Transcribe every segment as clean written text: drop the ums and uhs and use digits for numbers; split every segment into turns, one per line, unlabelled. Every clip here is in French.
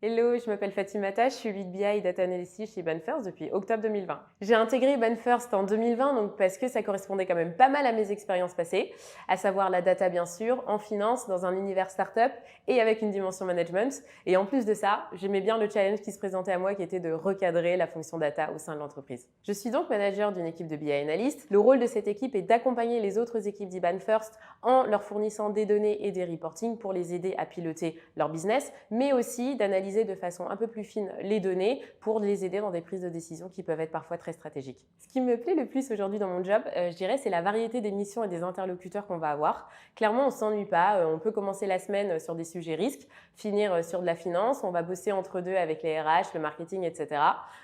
Hello, je m'appelle Fatimata, je suis lead BI et Data Analysis chez Banfirst depuis octobre 2020. J'ai intégré Banfirst en 2020 donc parce que ça correspondait quand même pas mal à mes expériences passées, à savoir la data bien sûr, en finance, dans un univers startup et avec une dimension management. Et en plus de ça, j'aimais bien le challenge qui se présentait à moi qui était de recadrer la fonction data au sein de l'entreprise. Je suis donc manager d'une équipe de BI analyst. Le rôle de cette équipe est d'accompagner les autres équipes d'Banfirst en leur fournissant des données et des reporting pour les aider à piloter leur business, mais aussi d'analyser de façon un peu plus fine les données pour les aider dans des prises de décision qui peuvent être parfois très stratégiques. Ce qui me plaît le plus aujourd'hui dans mon job, je dirais, c'est la variété des missions et des interlocuteurs qu'on va avoir. Clairement, on ne s'ennuie pas. On peut commencer la semaine sur des sujets risques, finir sur de la finance. On va bosser entre deux avec les RH, le marketing, etc.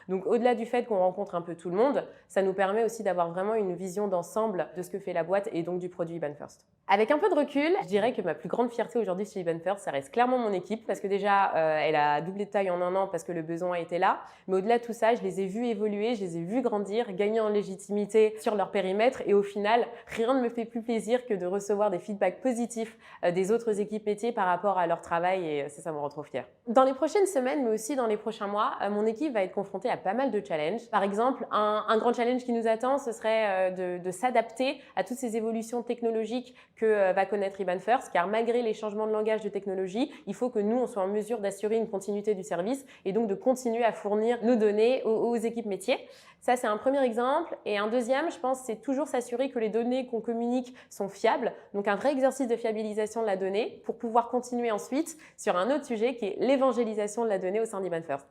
Donc, au-delà du fait qu'on rencontre un peu tout le monde, ça nous permet aussi d'avoir vraiment une vision d'ensemble de ce que fait la boîte et donc du produit Banfirst. Avec un peu de recul, je dirais que ma plus grande fierté aujourd'hui chez Banfirst, ça reste clairement mon équipe parce que déjà, elle a doublé de taille en un an parce que le besoin était là. Mais au-delà de tout ça, je les ai vus évoluer, je les ai vus grandir, gagner en légitimité sur leur périmètre et au final, rien ne me fait plus plaisir que de recevoir des feedbacks positifs des autres équipes métiers par rapport à leur travail et ça me rend trop fière. Dans les prochaines semaines, mais aussi dans les prochains mois, mon équipe va être confrontée à pas mal de challenges. Par exemple, un grand challenge qui nous attend, ce serait de s'adapter à toutes ces évolutions technologiques que va connaître Banfirst, car malgré les changements de langage de technologie, il faut que nous, on soit en mesure d'assurer une continuité du service et donc de continuer à fournir nos données aux équipes métiers. Ça, c'est un premier exemple. Et un deuxième, je pense, c'est toujours s'assurer que les données qu'on communique sont fiables. Donc, un vrai exercice de fiabilisation de la donnée pour pouvoir continuer ensuite sur un autre sujet qui est l'évangélisation de la donnée au sein d'Banfirst.